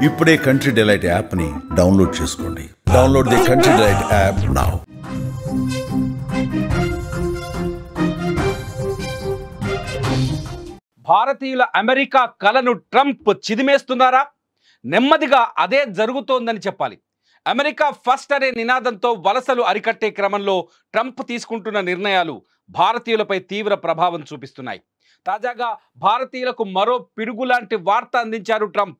ఇప్పుడే country delight యాప్ని download చేసుకోండి. Download the country delight app now. భారతీయుల అమెరికా కలను ట్రంప్ చిదిమేస్తున్నారా? నెమ్మదిగా అదే జరుగుతోందని చెప్పాలి. అమెరికా ఫస్ట్ అనే నినాదంతో వలసలు అరికట్టే క్రమంలో ట్రంప్ తీసుకుంటున్న నిర్ణయాలు భారతీయులపై తీవ్ర ప్రభావం చూపిస్తున్నాయి. తాజాగా భారతీయులకు మరో పిడుగులాంటి వార్త అందించారు ట్రంప్.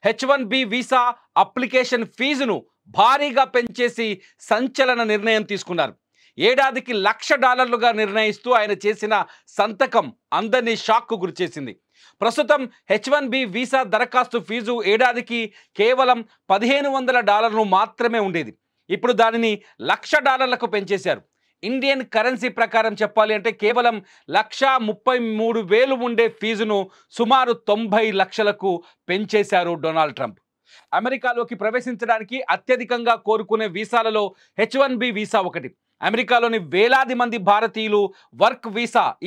H1B వీసా అప్లికేషన్ ఫీజును భారీగా పెంచేసి సంచలన నిర్ణయం తీసుకున్నారు. ఏడాదికి $1,00,000గా నిర్ణయిస్తూ ఆయన చేసిన సంతకం అందరినీ షాక్కు గురిచేసింది. ప్రస్తుతం H1B వీసా దరఖాస్తు ఫీజు ఏడాదికి కేవలం $1,500 మాత్రమే ఉండేది. ఇప్పుడు దానిని $1,00,000కు పెంచేశారు. ఇండియన్ కరెన్సీ ప్రకారం చెప్పాలి అంటే కేవలం 1,33,000 ఉండే ఫీజును సుమారు 90 లక్షలకు పెంచేశారు డొనాల్డ్ ట్రంప్. అమెరికాలోకి ప్రవేశించడానికి అత్యధికంగా కోరుకునే వీసాలలో H1B వీసా ఒకటి. అమెరికాలోని వేలాది మంది భారతీయులు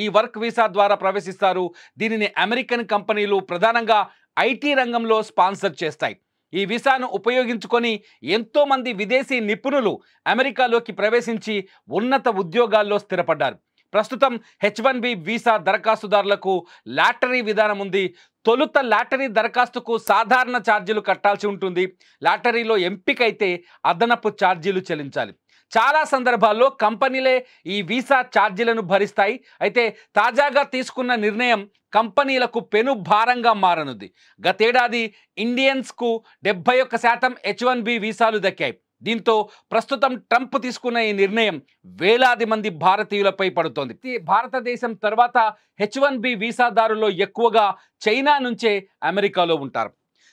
ఈ వర్క్ వీసా ద్వారా ప్రవేశిస్తారు. దీనిని అమెరికన్ కంపెనీలు ప్రధానంగా ఐటీ రంగంలో స్పాన్సర్ చేస్తాయి. ఈ వీసాను ఉపయోగించుకొని ఎంతోమంది విదేశీ నిపుణులు అమెరికాలోకి ప్రవేశించి ఉన్నత ఉద్యోగాల్లో స్థిరపడ్డారు. ప్రస్తుతం H1B వీసా దరఖాస్తుదారులకు లాటరీ విధానం ఉంది. తొలుత లాటరీ దరఖాస్తుకు సాధారణ ఛార్జీలు కట్టాల్సి ఉంటుంది. లాటరీలో ఎంపికైతే అదనపు ఛార్జీలు చెల్లించాలి. చాలా సందర్భాల్లో కంపెనీలే ఈ వీసా ఛార్జీలను భరిస్తాయి. అయితే తాజాగా తీసుకున్న నిర్ణయం కంపెనీలకు పెను భారంగా మారనుంది. గతేడాది ఇండియన్స్కు 71% H1B వీసాలు దక్కాయి. దీంతో ప్రస్తుతం ట్రంప్ తీసుకున్న ఈ నిర్ణయం వేలాది మంది భారతీయులపై పడుతోంది. భారతదేశం తర్వాత H1B వీసాదారుల్లో ఎక్కువగా చైనా నుంచే అమెరికాలో ఉంటారు.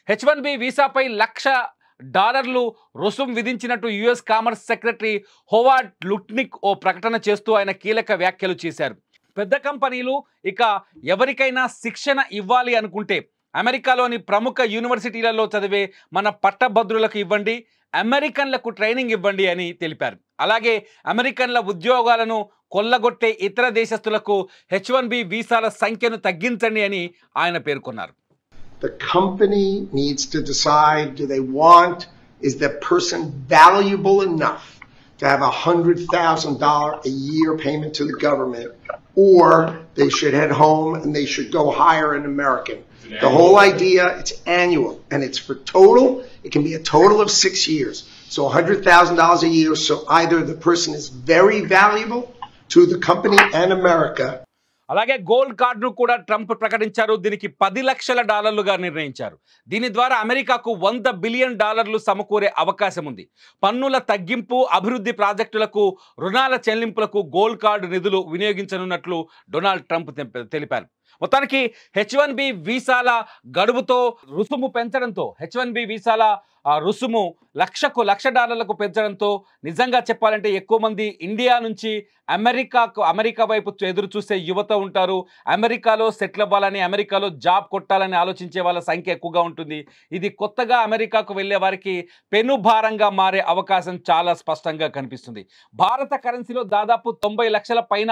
H1B వీసాపై $1,00,000 రుసుం విధించినట్టు US commerce secretary Howard Lutnick ఓ ప్రకటన చేస్తూ ఆయన కీలక వ్యాఖ్యలు చేశారు. పెద్ద కంపెనీలు ఇక ఎవరికైనా శిక్షణ ఇవ్వాలి అనుకుంటే అమెరికాలోని ప్రముఖ యూనివర్సిటీలలో చదివే మన పట్టభద్రులకు ఇవ్వండి, అమెరికన్లకు ట్రైనింగ్ ఇవ్వండి అని తెలిపారు. అలాగే అమెరికన్ల ఉద్యోగాలను కొల్లగొట్టే ఇతర దేశస్తులకు H1B వీసాల సంఖ్యను తగ్గించండి అని ఆయన పేర్కొన్నారు. The company needs to decide, is that person valuable enough to have $100,000 a year payment to the government, or they should head home and they should go hire an American. The whole idea, it's annual and it's for total. It can be a total of 6 years. So $100,000 a year. So either the person is very valuable to the company and America. అలాగే gold కార్డును కూడా Trump ప్రకటించారు. దీనికి $10 లక్షలుగా నిర్ణయించారు. దీని ద్వారా అమెరికాకు $100 billion సమకూరే అవకాశం ఉంది. పన్నుల తగ్గింపు, అభివృద్ధి ప్రాజెక్టులకు, రుణాల చెల్లింపులకు గోల్డ్ కార్డు నిధులు వినియోగించనున్నట్లు డొనాల్డ్ ట్రంప్ తెలిపారు. మొత్తానికి H1B వీసాల గడువుతో రుసుము పెంచడంతో H1B వీసాల రుసుము $1,00,000కు పెంచడంతో నిజంగా చెప్పాలంటే ఎక్కువ మంది ఇండియా నుంచి అమెరికా వైపు ఎదురు చూసే యువత ఉంటారు. అమెరికాలో సెటిల్ అవ్వాలని, అమెరికాలో జాబ్ కొట్టాలని ఆలోచించే వాళ్ళ సంఖ్య ఎక్కువగా ఉంటుంది. ఇది కొత్తగా అమెరికాకు వెళ్ళే వారికి పెనుభారంగా మారే అవకాశం చాలా స్పష్టంగా కనిపిస్తుంది. భారత కరెన్సీలో దాదాపు 90 లక్షల పైన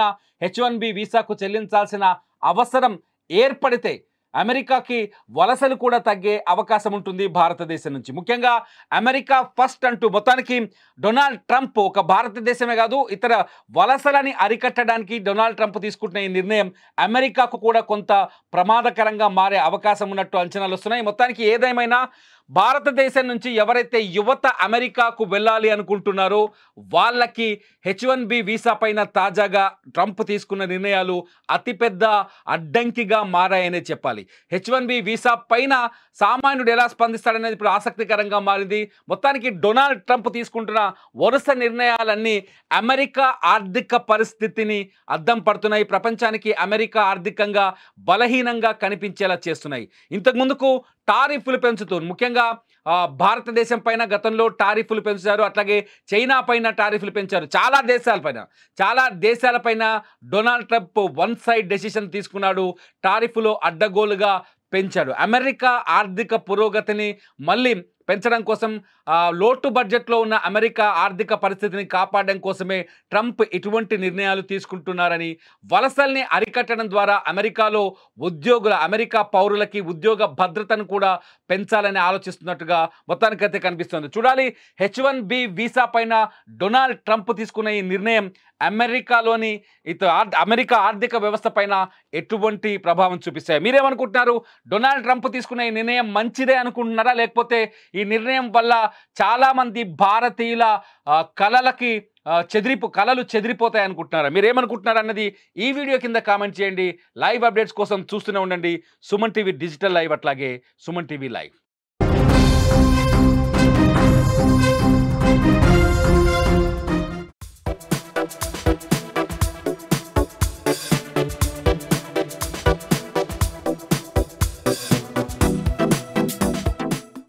H1B వీసాకు చెల్లించాల్సిన అవసరం ఏర్పడితే అమెరికాకి వలసలు కూడా తగ్గే అవకాశం ఉంటుంది భారతదేశం నుంచి. ముఖ్యంగా అమెరికా ఫస్ట్ అంటూ మొత్తానికి డొనాల్డ్ ట్రంప్ ఒక భారతదేశమే కాదు ఇతర వలసలని అరికట్టడానికి డొనాల్డ్ ట్రంప్ తీసుకుంటున్న ఈ నిర్ణయం అమెరికాకు కూడా కొంత ప్రమాదకరంగా మారే అవకాశం ఉన్నట్టు అంచనాలు వస్తున్నాయి. మొత్తానికి ఏదేమైనా భారతదేశం నుంచి ఎవరైతే యువత అమెరికాకు వెళ్ళాలి అనుకుంటున్నారో వాళ్ళకి H1B వీసా పైన తాజాగా ట్రంప్ తీసుకున్న నిర్ణయాలు అతిపెద్ద అడ్డంకిగా మారాయనే చెప్పాలి. H1B వీసా పైన సామాన్యుడు ఎలా స్పందిస్తాడనేది ఇప్పుడు ఆసక్తికరంగా మారింది. మొత్తానికి డొనాల్డ్ ట్రంప్ తీసుకుంటున్న వరుస నిర్ణయాలన్నీ అమెరికా ఆర్థిక పరిస్థితిని అద్దం పడుతున్నాయి. ప్రపంచానికి అమెరికా ఆర్థికంగా బలహీనంగా కనిపించేలా చేస్తున్నాయి. ఇంతకుముందుకు టారిఫ్లు పెంచుతూ ముఖ్యంగా భారతదేశం పైన గతంలో టారిఫ్లు పెంచారు. అట్లాగే చైనా పైన టారిఫ్లు పెంచారు. చాలా దేశాలపైన Donald Trump one side decision తీసుకున్నాడు. టారిఫ్లో అడ్డగోలుగా పెంచాడు. అమెరికా ఆర్థిక పురోగతిని మళ్ళీ పెంచడం కోసం లోటు బడ్జెట్లో ఉన్న అమెరికా ఆర్థిక పరిస్థితిని కాపాడడం కోసమే ట్రంప్ ఇటువంటి నిర్ణయాలు తీసుకుంటున్నారని, వలసల్ని అరికట్టడం ద్వారా అమెరికా పౌరులకి ఉద్యోగ భద్రతను కూడా పెంచాలని ఆలోచిస్తున్నట్టుగా మొత్తానికైతే కనిపిస్తుంది. చూడాలి H1B వీసా పైన డొనాల్డ్ ట్రంప్ తీసుకున్న ఈ నిర్ణయం అమెరికా ఆర్థిక వ్యవస్థ పైన ఎటువంటి ప్రభావం చూపిస్తాయి. మీరేమనుకుంటున్నారు? డొనాల్డ్ ట్రంప్ తీసుకున్న ఈ నిర్ణయం మంచిదే అనుకుంటున్నారా, లేకపోతే ఈ నిర్ణయం వల్ల చాలామంది భారతీయుల కలలు చెదిరిపోతాయి అనుకుంటున్నారా? మీరేమనుకుంటున్నారు అన్నది ఈ వీడియో కింద కామెంట్ చేయండి. లైవ్ అప్డేట్స్ కోసం చూస్తూనే ఉండండి సుమన్ టీవీ డిజిటల్ లైవ్, అట్లాగే సుమన్ టీవీ లైవ్.